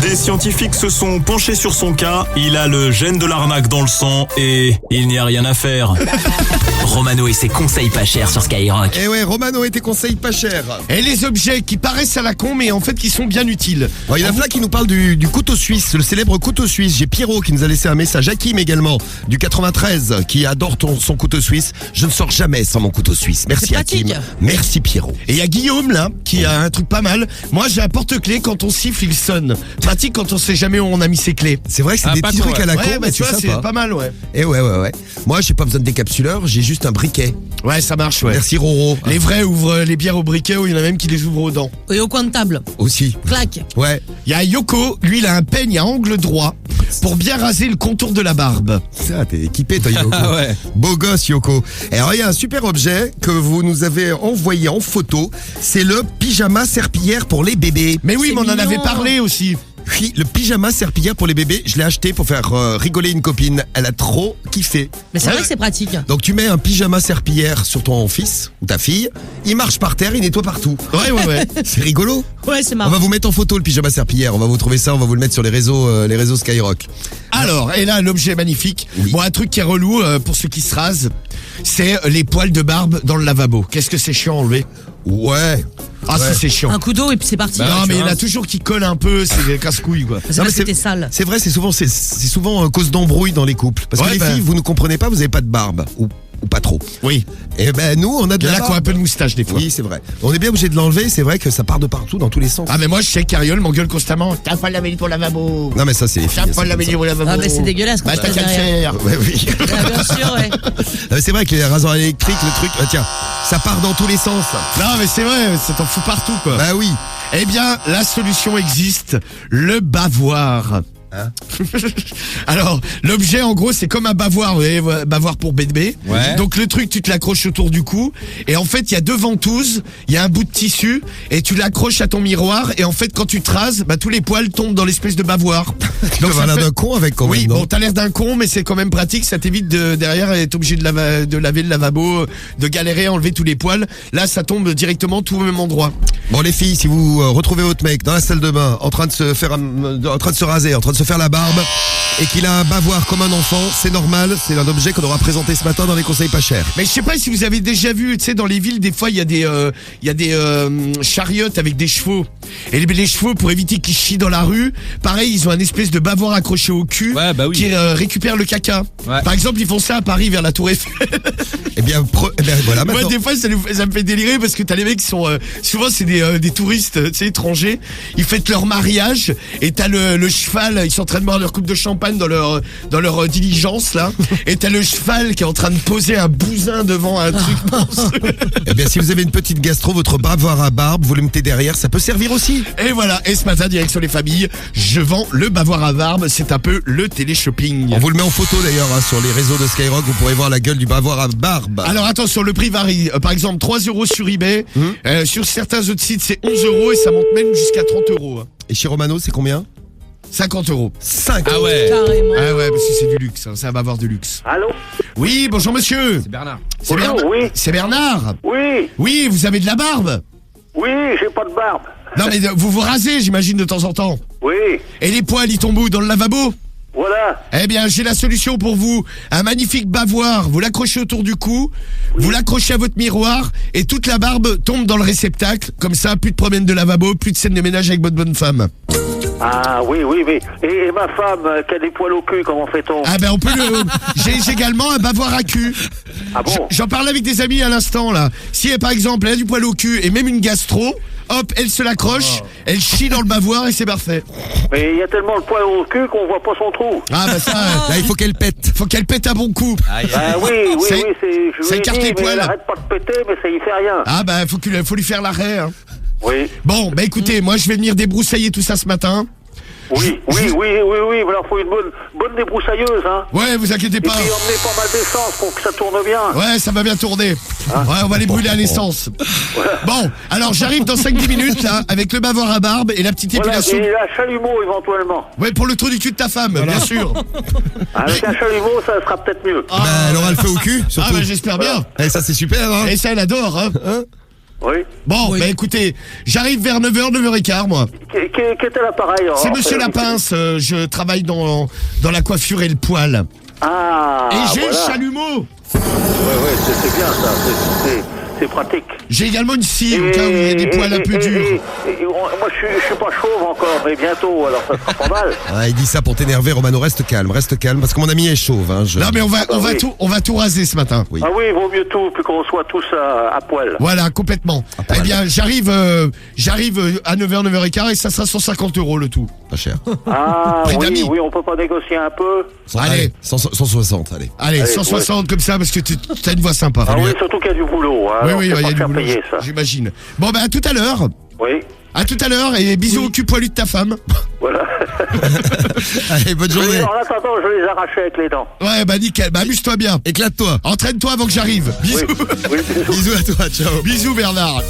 Des scientifiques se sont penchés sur son cas. Il a le gène de l'arnaque dans le sang et il n'y a rien à faire. Romano et ses conseils pas chers sur Skyrock. Eh ouais, Romano et tes conseils pas chers. Et les objets qui paraissent à la con, mais en fait qui sont bien utiles. Bon, il y en a plein qui nous parlent du couteau suisse, le célèbre couteau suisse. J'ai Pierrot qui nous a laissé un message. Hakim également, du 93, qui adore son couteau suisse. Je ne sors jamais sans mon couteau suisse. Merci Hakim. Merci Pierrot. Et il y a Guillaume là, qui a un truc pas mal. Moi j'ai un porte-clés, quand on siffle il sonne. Pratique quand on sait jamais où on a mis ses clés. C'est vrai que c'est des petits trucs à la con, Ouais, bah mais tu vois, c'est c'est sympa. pas mal, ouais. Et ouais. Moi, j'ai pas besoin de décapsuleur, j'ai juste un briquet. Ouais, ça marche, ouais. Merci Roro. Les vrais ouvrent les bières au briquet, ou il y en a même qui les ouvrent aux dents. Et au coin de table. Aussi. Clac. Ouais. Il y a Yoko, lui il a un peigne à angle droit pour bien raser le contour de la barbe. Ça, t'es équipé toi Yoko. Ah ouais. Beau gosse Yoko. Et alors il y a un super objet que vous nous avez envoyé en photo. C'est le pyjama serpillière pour les bébés. Mais oui, C'est mais on en mignon. avait parlé aussi. Oui, le pyjama serpillière pour les bébés, je l'ai acheté pour faire rigoler une copine. Elle a trop kiffé. Mais c'est vrai que c'est pratique. Donc tu mets un pyjama serpillière sur ton fils ou ta fille, il marche par terre, il nettoie partout. Ouais. C'est rigolo. Ouais, c'est On marrant. va vous mettre en photo le pyjama serpillière, on va vous trouver ça, on va vous le mettre sur les réseaux Skyrock. Alors, et là, l'objet magnifique. Oui. Bon, un truc qui est relou pour ceux qui se rasent, c'est les poils de barbe dans le lavabo. Qu'est-ce que c'est chiant à enlever. Ouais. Ah, Ouais. si, c'est chiant. Un coup d'eau et puis c'est parti. non, mais il y en a toujours qui collent un peu, c'est des casse-couilles, quoi. C'est Non, parce mais que t'es sale. C'est vrai, c'est souvent cause d'embrouille dans les couples. Parce que Ouais, les ben. filles, vous ne comprenez pas, vous n'avez pas de barbe. Ou pas trop. Oui. Et ben nous, on a de Il y en la a qui ont un barbe. peu de moustache, des fois. Oui, c'est vrai. On est bien obligé de l'enlever, c'est vrai que ça part de partout, dans tous les sens. Ah, mais moi, je sais qu'Ariol m'engueule constamment. T'as pas lavé ton lavabo. Non mais ça c'est les filles. T'as pas c'est lavé comme ton lavabo. Ah, mais c'est dégueulasse quand Bah, tu t'as passes qu'à le derrière. faire. ça. Ouais, oui. Ah, bien sûr, ouais. Non, mais c'est vrai que les rasoirs électriques, le truc, tiens, ça part dans tous les sens. Non, mais c'est vrai, ça t'en fout partout, quoi. Bah oui. Eh bien, la solution existe, le bavoir. Hein Alors, l'objet, en gros, c'est comme un bavoir, vous voyez, bavoir pour bébé. Ouais. Donc, le truc, tu te l'accroches autour du cou. Et en fait, il y a deux ventouses, il y a un bout de tissu, et tu l'accroches à ton miroir. Et en fait, quand tu te rases, bah, tous les poils tombent dans l'espèce de bavoir. Donc ça ça fait- d'un con avec quand Oui, même, non bon, t'as l'air d'un con, mais c'est quand même pratique. Ça t'évite de derrière être obligé de laver le lavabo, de galérer à enlever tous les poils. Là, ça tombe directement tout au même endroit. Bon les filles, si vous retrouvez votre mec dans la salle de bain, en train de se raser, en train de se faire la barbe, et qu'il a un bavoir comme un enfant, c'est normal, c'est un objet qu'on aura présenté ce matin dans les conseils pas chers. Mais je sais pas si vous avez déjà vu, tu sais, dans les villes, des fois, il y a des chariotes avec des chevaux. Et les chevaux, pour éviter qu'ils chient dans la rue, pareil, ils ont un espèce de bavoir accroché au cul Ouais, bah oui. qui récupère le caca. Ouais. Par exemple, ils font ça à Paris vers la Tour Eiffel. Eh bien, voilà Moi, maintenant. des fois, ça me fait délirer parce que t'as les mecs qui sont, souvent, c'est des touristes, tu sais, étrangers. Ils fêtent leur mariage et t'as le cheval, ils sont en train de boire leur coupe de champagne dans leur diligence, là. Et t'as le cheval qui est en train de poser un bousin devant un truc monstrueux. Eh bien, si vous avez une petite gastro, votre bavoir à barbe, vous le mettez derrière, ça peut servir aussi. Et voilà, et ce matin, direction les familles, je vends le bavoir à barbe, c'est un peu le télé-shopping. On vous le met en photo d'ailleurs hein, sur les réseaux de Skyrock, vous pourrez voir la gueule du bavoir à barbe. Alors attention, le prix varie. Par exemple, 3 € sur eBay. Sur certains autres sites, c'est 11 € et ça monte même jusqu'à 30 €. Et chez Romano, c'est combien 50 €. 5. Ah ouais. Carrément. Ah ouais, parce que c'est du luxe, hein, c'est un bavoir de luxe. Allô? Oui, bonjour monsieur. C'est Bernard. C'est Bonjour, Bernard. oui. C'est Bernard. Oui, Oui, vous avez de la barbe. oui, j'ai pas de barbe. Non mais vous vous rasez, j'imagine, de temps en temps. Oui, Et les poils, ils tombent où? Dans le lavabo? voilà. Eh bien, j'ai la solution pour vous. Un magnifique bavoir, vous l'accrochez autour du cou, vous l'accrochez à votre miroir, et toute la barbe tombe dans le réceptacle. Comme ça, plus de problème de lavabo, plus de scène de ménage avec votre bonne femme. Ah oui, oui, oui. Et ma femme qui a des poils au cul, comment fait-on? Ah ben on peut le... J'ai également un bavoir à cul. Ah bon? J'en parlais avec des amis à l'instant là. Si par exemple elle a du poil au cul et même une gastro, hop, elle se l'accroche, elle chie dans le bavoir et c'est parfait. Mais il y a tellement de poils au cul qu'on voit pas son trou. Ah bah ça, Là, il faut qu'elle pète. faut qu'elle pète un bon coup. Aïe, Ah oui, oui, Ça- oui, je ça lui ai écarte dit, les mais poils. elle arrête pas de péter, mais ça y fait rien. Ah bah faut lui faire l'arrêt. Hein. Oui, Bon, bah écoutez, moi je vais venir débroussailler tout ça ce matin. oui, oui, oui, oui, oui, mais alors faut une bonne débroussailleuse, hein. Ouais, vous inquiétez Et pas. puis emmener pas mal d'essence pour que ça tourne bien. Ouais, ça va bien tourner. Ouais, on va les brûler à l'essence. Bon, alors j'arrive dans 5-10 minutes là, avec le bavoir à barbe et la petite Voilà, épilation. et la chalumeau éventuellement. Ouais, pour le trou du cul de ta femme, bien sûr. Avec un chalumeau, ça sera peut-être mieux. Ah, Bah, elle aura le feu au cul, ah surtout. bah j'espère bien. Eh, ça, c'est super, hein. Et ça, elle adore, hein. Oui. Bon, Oui. bah écoutez, j'arrive vers 9h, 9h15, moi. Qui est à l'appareil? C'est Monsieur Lapince, je travaille dans la coiffure et le poil. Ah, Et j'ai voilà. le chalumeau. Ouais, c'est bien ça, c'est pratique. J'ai également une scie au cas où il y a des poils un peu durs. Moi, je suis pas chauve encore, mais bientôt, alors ça sera pas mal. Ah, il dit ça pour t'énerver, Romano. Reste calme, parce que mon ami est chauve. Hein, Non mais on va oui. tout raser ce matin. Oui. Ah oui, il vaut mieux tout, puis qu'on soit tous à poil. Voilà, complètement. Eh bien, j'arrive à 9h, 9h15 et ça sera 150 € le tout. Pas cher. Ah Prix d'amis. oui, on peut pas négocier un peu? Allez. 160, allez. Allez, 160 comme ça parce que t'as une voix sympa. Ah oui, surtout qu'il y a du boulot. Hein, Oui, alors oui, c'est il y pas a du faire boulot, payer, ça. j'imagine. Bon, bah à tout à l'heure. Oui, À tout à l'heure et bisous au cul poilu de ta femme. voilà. Allez, bonne journée. En attendant, je vais les arracher avec les dents. Ouais, bah nickel, bah amuse-toi bien. Éclate-toi. Entraîne-toi avant que j'arrive. Oui, Bisous. oui, bisous. Bisous à toi, ciao. Bisous Bernard.